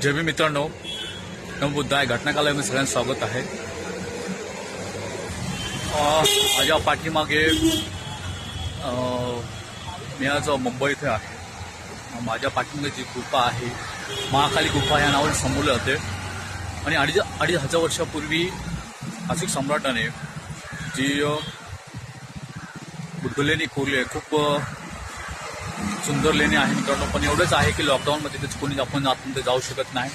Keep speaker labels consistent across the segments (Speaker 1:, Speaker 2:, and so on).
Speaker 1: जय भीम मित्रांनो, बुद्ध आहे घटनाकालामध्ये सगळ्यांचं स्वागत आहे। माझ्या पाठीमागे मी आज मुंबई इथे आहे। माझ्या पाठीमागे जी गुफा आहे महाकाली गुफा या नावाने संबोधले जाते आणि अडीच हजार वर्षापूर्वी असिक सम्राटाने जी बुद्ध लेणी कोरली आहे, खूप सुंदर लेणी आहे मित्रांनो। पण एवढंच आहे की लॉकडाऊनमध्ये त्याच कोणी आपण आतमध्ये जाऊ शकत नाही,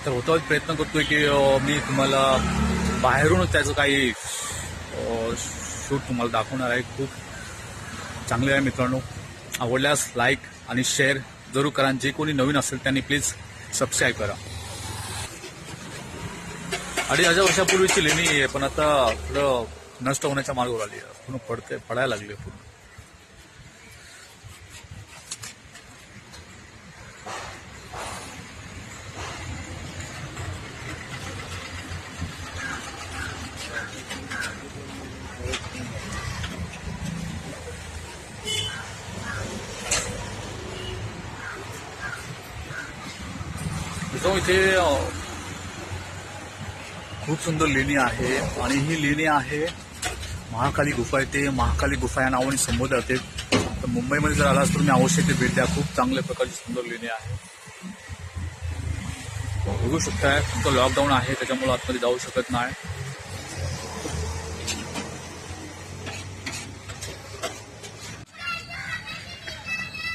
Speaker 1: तर होता प्रयत्न करतोय की मी तुम्हाला बाहेरून त्याचं काही शूट तुम्हाला दाखवणार आहे। खूप चांगले आहे मित्रांनो, आवडल्यास लाईक आणि शेअर जरूर करा। जे कोणी नवीन असेल त्यांनी प्लीज सबस्क्राईब करा। 2500 वर्षापूर्वीची लेणी आहे, पण आता थोडं नष्ट होण्याच्या मार्गावर आली आहे, पूर्ण पडायला लागली आहे पूर्ण। इथे खूप सुंदर लेणी आहे आणि ही लेणी आहे महाकाली गुफा आहे। ते महाकाली गुफा या नावाने संबोधले जाते। तर मुंबईमध्ये जर आलास तर तुम्ही अवश्य ते भेट द्या। खूप चांगल्या प्रकारची सुंदर लेणी आहे, बघू शकताय। तुमचं लॉकडाऊन आहे त्याच्यामुळे आतमध्ये जाऊ शकत नाही।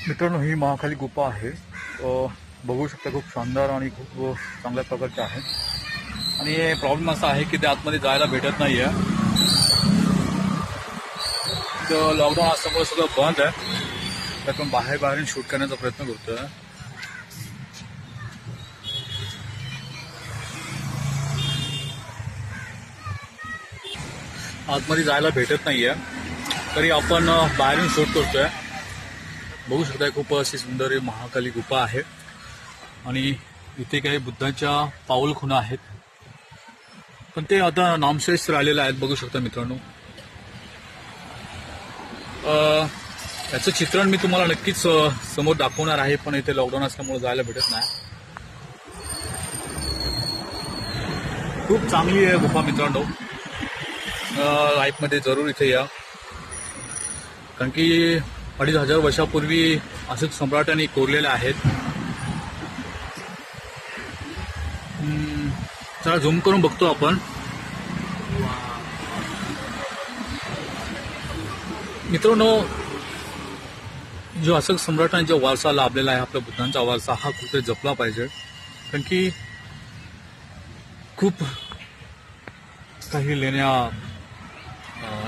Speaker 1: मित्रांनो, ही महाकाली गुफा आहे, बघू शकता। खूप शानदार आणि खूप चांगल्या प्रकारचे आहे आणि प्रॉब्लेम असा आहे की ते आतमध्ये जायला भेटत नाही आहे। तर लॉकडाऊन असल्यामुळे सगळं बंद आहे, त्यातून बाहेर शूट करण्याचा प्रयत्न करतोय। आतमध्ये जायला भेटत नाहीये तरी आपण बाहेरून शूट करतोय। बघू शकताय खूप अशी सुंदर महाकाली गुफा आहे आणि इथे काही बुद्धाच्या पाऊल खुणा आहेत, पण ते आता नामशेष राहिलेले आहेत। बघू शकता मित्रांनो, याचं चित्रण मी तुम्हाला नक्कीच समोर दाखवणार आहे, पण इथे लॉकडाऊन असल्यामुळे जायला भेटत नाही। खूप चांगली आहे गुफा मित्रांनो, लाईफमध्ये जरूर इथे या, कारण की 2500 वर्षापूर्वी असिक सम्राटांनी कोरलेल्या आहेत। चला झूम करून बघतो आपण। मित्रांनो, जो असिक सम्राटांनी जो वारसा लाभलेला आहे, आपल्या बुद्धांचा वारसा, हा कुठे जपला पाहिजे, कारण की खूप काही लेण्या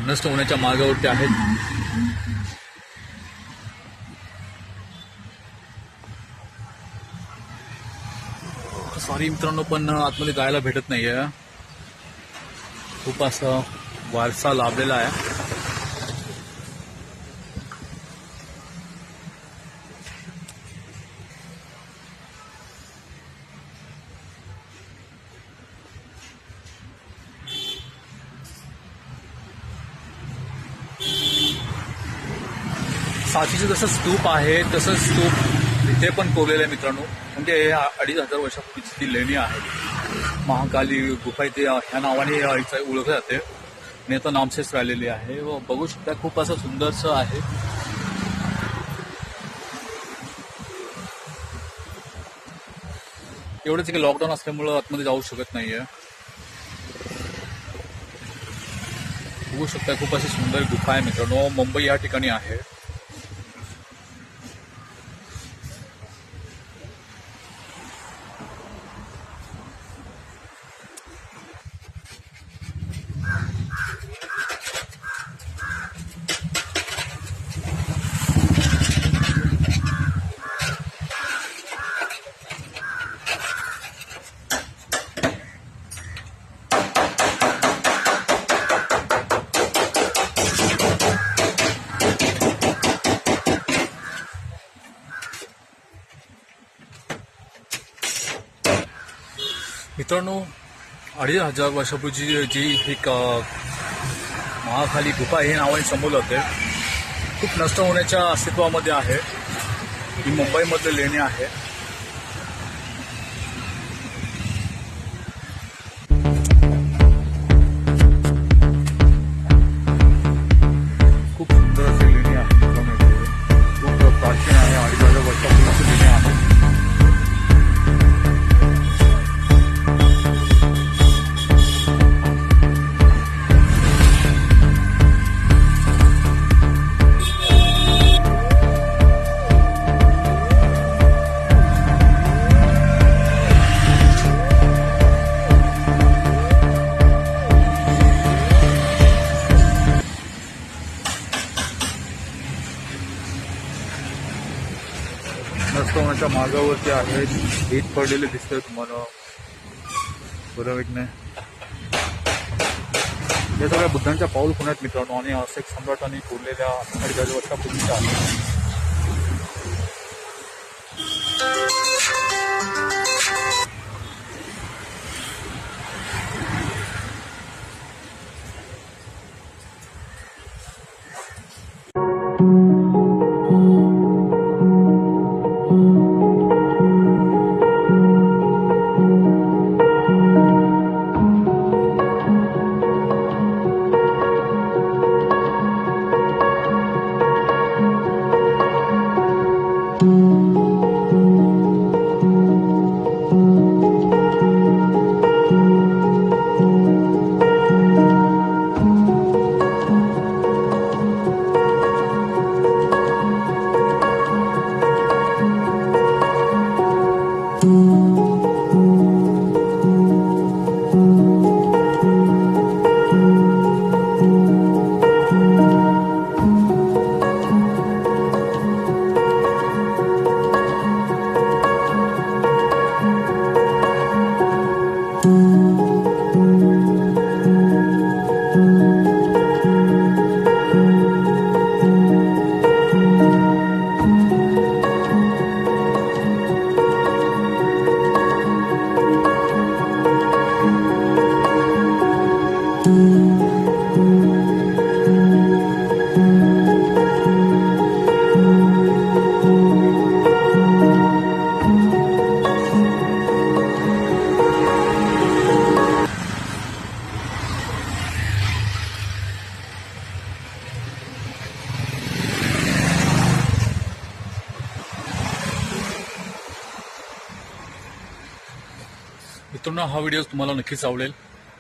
Speaker 1: नष्ट होण्याच्या मार्गावरती आहेत। सॉरी मित्रांनो, पण आतमध्ये जायला भेटत नाहीये। खूप असा वारसा लाभलेला आहे। साचीचं जसं स्तूप आहे तसंच स्तूप इथे पण कोरलेलं आहे मित्रांनो। म्हणजे 2500 वर्षापूर्वीची ती लेणी आहे, महाकाली गुफा इथे ह्या नावाने ओळखले जाते आणि आता नामशेष राहिलेली आहे। व बघू शकता खूप असं सुंदरसं आहे। एवढंच की लॉकडाऊन असल्यामुळं आतमध्ये जाऊ शकत नाहीये। बघू शकता खूप अशी सुंदर गुफा आहे मित्रांनो, मुंबई या ठिकाणी आहे. मित्रांनो 2500 वर्षापूर्वीची जी एक महाखाली गुफा हे नावाने संबोधलं जाते, खूप नष्ट होण्याच्या अस्तित्वामध्ये आहे. ही मुंबईमधले लेणी आहे. खूप सुंदर अशी लेणी आहे मित्रांनो, खूप प्राचीन आहे. 2500 वर्षापूर्वीची लेणी आहे. नष्ट होण्याच्या मार्गावरती आहे. ईद पडलेले दिसतंय तुम्हाला बरोबर नाही. या सगळ्या बुद्धांच्या पाऊल खुणा आहेत मित्रांनो, आणि असे सम्राटांनी कोरलेल्या 2500 वर्षापूर्वीच्या आहेत. मित्रांनो, हा व्हिडिओ तुम्हाला नक्कीच आवडेल.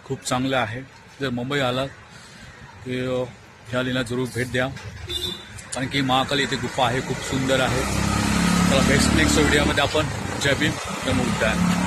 Speaker 1: खूप चांगला आहे. जर मुंबई आलात तर ह्या लेणीला जरूर भेट द्या, कारण की महाकाली इथे गुफा आहे, खूप सुंदर आहे. चला नेक्स्ट व्हिडिओमध्ये आपण जय भीम, जय मुक्ताय.